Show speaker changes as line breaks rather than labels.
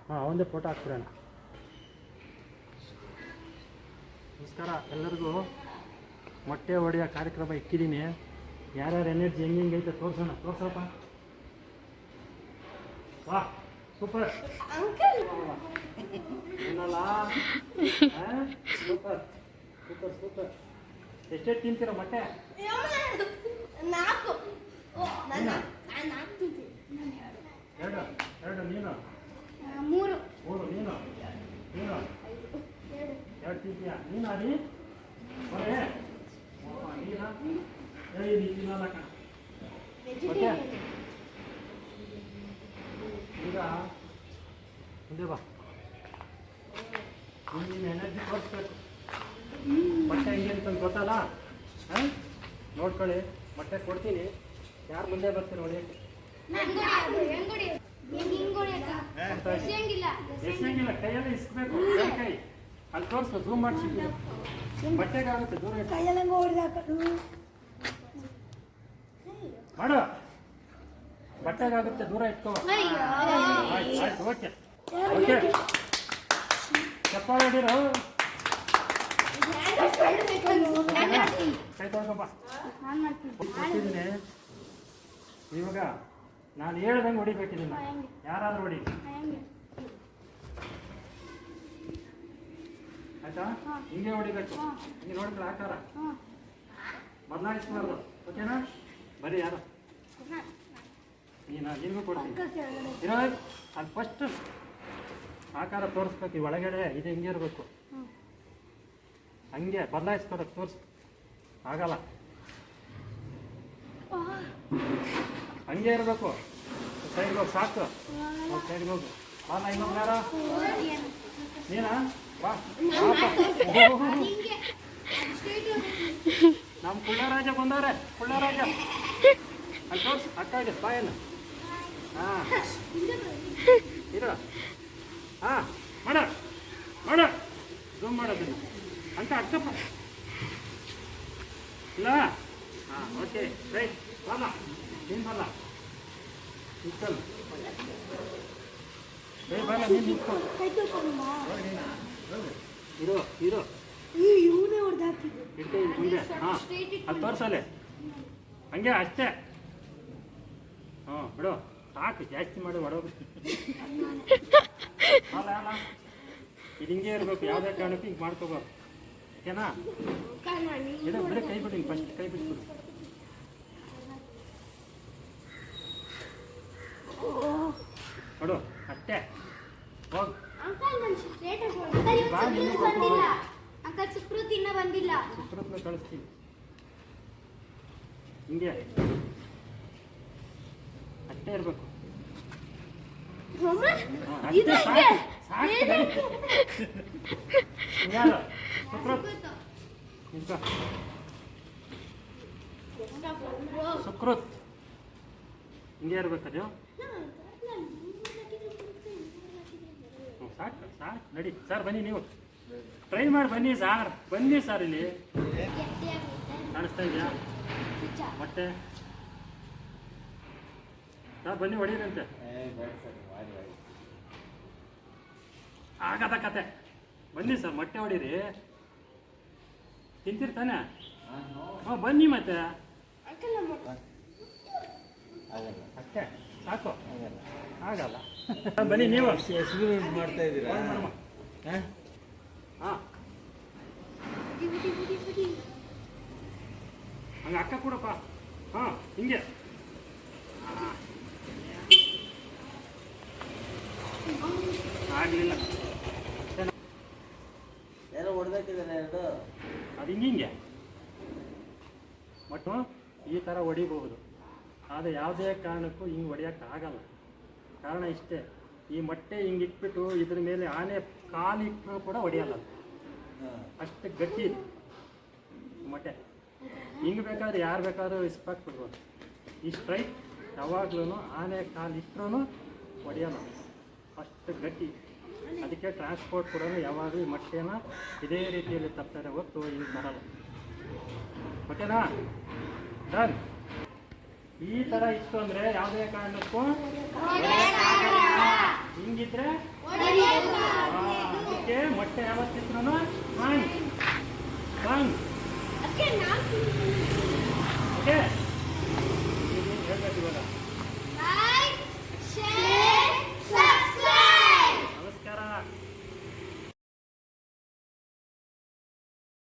ಹಾಂ ಒಂದೇ ಫೋಟೋ ಹಾಕ್ಬಿಡೋಣ. ನಮಸ್ಕಾರ ಎಲ್ಲರಿಗೂ. ಮೊಟ್ಟೆ ಹೊಡೆಯೋ ಕಾರ್ಯಕ್ರಮ ಇಕ್ಕಿದ್ದೀನಿ. ಯಾರ್ಯಾರು ಎನರ್ಜಿ ಹೆಂಗೈತೆ ತೋರ್ಸೋಪ್ಪ. ವಾ ಸೂಪರ್ ಏನಲ್ಲ, ಸೂಪರ್ ಸೂಪರ್ ಸೂಪರ್. ಎಷ್ಟೆಷ್ಟು ತಿಂತೀರ ಮೊಟ್ಟೆ? ಎರಡು ಎರಡು ನೀನು ಮೂರು ನೀನು ಎರಡು ತಿಂತೀಯ ನೀನು ಅಡಿ ಬರೇ ನೀನು ಹೇಳಿ ತಿನ್ನಲ್ಲ ಕಣ. ಓಕೆ ಈಗ ಮುಂದೆ ಬಾ. ನೀನು ಎನರ್ಜಿ ತೋರಿಸ್ಬೇಕು. ಮೊಟ್ಟೆ ಹೆಂಗೆ ಅಂತಂದು ಗೊತ್ತಲ್ಲ? ಹಾಂ ನೋಡ್ಕೊಳ್ಳಿ. ಮೊಟ್ಟೆ ಕೊಡ್ತೀನಿ, ಯಾರು ಮುಂದೆ ಬರ್ತೀರ ಹೊಡೆಯಕ್ಕೆ? ಎಸೆಯಂಗಿಲ್ಲ, ಕೈಯಲ್ಲೇ ಇಸ್ಬೇಕು. ಕೈ ಅಲ್ಲಿ ತೋರಿಸು, ಝೂಮ್ ಮಾಡಿಸಿ. ಬಟ್ಟೆಗಾಗುತ್ತೆ ದೂರ ಮಾಡು, ಬಟ್ಟೆಗಾಗುತ್ತೆ ದೂರ ಇಟ್ಕೋ. ಆಯ್ತು ಓಕೆ ಓಕೆ. ಚಪ್ಪಾಳೆ ಹೊಡೀರು. ಕೈ ತೊಳ್ಕೊಪ್ಪ. ಕೊಟ್ಟಿದ್ದೀನಿ. ಇವಾಗ ನಾನು ಹೇಳ್ದಂಗೆ ಹೊಡಿಬೇಕಿದ್ದೀನಿ. ಯಾರಾದ್ರೂ ಹೊಡಿ ಆಯ್ತಾ? ಹಿಂಗೆ ಹೊಡಿಬೇಕು. ಹಿಂಗೆ ನೋಡಿದ್ರೆ ಆಕಾರ ಬದಲಾಯಿಸ್ಬಾರ್ದು. ಓಕೆನಾ? ಬರೀ ಯಾರು ನಿನಗೂ ಕೊಡ್ತೀನಿ. ಇರೋ ಅದು ಫಸ್ಟ್ ಆಕಾರ ತೋರಿಸ್ಬೇಕು. ಈ ಒಳಗಡೆ ಇದು ಹಿಂಗೆ ಇರಬೇಕು. ಹಂಗೆ ಬದಲಾಯಿಸ್ಕೊಡಕ್ಕೆ ತೋರಿಸ್ ಆಗಲ್ಲ. ಹಂಗೆ ಇರಬೇಕು. ಸೈಡ್ಗೆ ಹೋಗಿ ಸಾಕು. ಸೈಡ್ಗೆ ಹೋಗು. ಬಾಲ ಇನ್ನೊಂದು ಯಾರ ನೀನಾ? ಬಾ. ನಮ್ಮ ಕುಳ್ಳರಾಜ ಬಂದವ್ರೆ. ಕುಳ್ಳರಾಜ ಅಲ್ಲಿ ತೋರ್ಸು. ಅಕ್ಕ ಇದೆ ಬಾಯನ್ನು. ಹಾಂ ಇರೋ. ಹಾಂ ಮಾಡ ಝೂಮ್ ಮಾಡೋದು ಅಂತ ಅಕ್ಕಪ್ಪ ಇಲ್ಲ. ಹಾಂ ಓಕೆ ರೈಟ್. ಬಲ್ಲ ನೀನು ಬಲ್ಲ ನಿಂತ್ಕೊಳ್ಳು. ಬಲ್ಲ ನೀನು ನಿಂತ್ಕೊಳ್ಳು. ಇರೋ ಇಡ್ತೀನಿ ಮುಂದೆ. ಹಾಂ ಅದು ತೋರಿಸಲೆ ಹಂಗೆ ಅಷ್ಟೇ. ಹ್ಞೂ ಬಿಡು ಸಾಕು, ಜಾಸ್ತಿ ಮಾಡಿ ಹೊಡೋಗ್ಬಿಟ್ಟು. ಅಲ್ಲ ಅಲ್ಲ ಇದು ಹಿಂಗೆ ಇರಬೇಕು. ಯಾವುದೇ ಕಾರಣಕ್ಕೂ ಹಿಂಗೆ ಮಾಡ್ಕೋಬಾರ್ದು. ಓಕೆನಾ? ಇದು ಬಿಡಿ, ಕೈ ಬಿಡಿ. ಫಸ್ಟ್ ಕೈ ಬಿಟ್ಬಿಡು. ನೋಡು ಅಷ್ಟೇ. ಹೋಗಿ ಸುಕೃತ್ನ ಕಳಿಸ್ತೀನಿ. ಹಿಂಗೆ ಅಷ್ಟೇ ಇರಬೇಕು. ಅಷ್ಟೇ ಸಾಕು ಯಾರು ಸುಕೃತ್ ನಿಂತ್ಕೊ. ಸುಕೃತ್ ಹಿಂಗೆ ಇರ್ಬೇಕದು. ಸಾಕು ಸಾಕು ನಡಿ ಸರ್. ಬನ್ನಿ, ನೀವು ಟ್ರೈ ಮಾಡಿ ಬನ್ನಿ ಸಾರ್. ಬನ್ನಿ ಸರ್. ಇಲ್ಲಿ ಕಾಣಿಸ್ತಾ ಇದೆಯಾ ಮೊಟ್ಟೆ? ಸರ್ ಬನ್ನಿ ಹೊಡೀರಂತೆ. ಆಗದ ಕತೆ. ಬನ್ನಿ ಸರ್ ಮೊಟ್ಟೆ ಹೊಡೀರಿ. ತಿಂತಿರ್ತಾನೆ. ಹಾಂ ಬನ್ನಿ ಮತ್ತೆ. ಅಷ್ಟೇ ಸಾಕು. ಆಗಲ್ಲ. ಬನ್ನಿ ನೀವು ಎಕ್ಸ್ಪೆರಿಮೆಂಟ್ ಮಾಡ್ತಾ ಇದ್ದೀರಾ? ಹಾಂ ಹಂಗೆ ಅಕ್ಕ ಕೊಡಪ್ಪ. ಹಾಂ ಹಿಂಗೆ ಆಗಲಿಲ್ಲ.
ಯಾರೋ ಹೊಡೆದಾಕಿದ್ದಾನೆ ಎರಡು.
ಅದು ಹಿಂಗೆ ಬಟ್ ಈ ಥರ ಹೊಡಿಬಹುದು. ಆದರೆ ಯಾವುದೇ ಕಾರಣಕ್ಕೂ ಹಿಂಗೆ ಹೊಡಿಯೋಕ್ಕಾಗಲ್ಲ. ಕಾರಣ ಇಷ್ಟೇ, ಈ ಮೊಟ್ಟೆ ಹಿಂಗೆ ಇಟ್ಬಿಟ್ಟು ಇದ್ರ ಮೇಲೆ ಆನೆ ಕಾಲು ಇಟ್ಟರೂ ಕೂಡ ಹೊಡೆಯಲ್ಲ. ಅಷ್ಟು ಗಟ್ಟಿ ಮೊಟ್ಟೆ. ಹಿಂಗೆ ಬೇಕಾದ್ರೆ ಯಾರು ಬೇಕಾದ್ರೂ ಇಸ್ಪಾಕ್ಬಿಡ್ಬೋದು. ಈ ಸ್ಟ್ರೈಟ್ ಯಾವಾಗ್ಲೂ ಆನೆ ಕಾಲು ಇಟ್ಟರೂ ಹೊಡೆಯಲ್ಲ. ಅಷ್ಟು ಗಟ್ಟಿ. ಅದಕ್ಕೆ ಟ್ರಾನ್ಸ್ಪೋರ್ಟ್ ಕೂಡ ಯಾವಾಗಲೂ ಈ ಮೊಟ್ಟೆನ ಇದೇ ರೀತಿಯಲ್ಲಿ ತಪ್ತಾರೆ ಹೊತ್ತು ಹಿಂಗೆ ಬರಲ್ಲ. ಓಕೆನಾ? ಡನ್. ಈ ತರ ಇತ್ತು ಅಂದ್ರೆ ಯಾವುದೇ ಕಾರಣಕ್ಕೂ ಹಿಂಗಿದ್ರೆ ಅದಕ್ಕೆ ಮೊಟ್ಟೆ ಯಾವತ್ತಿದ್ರು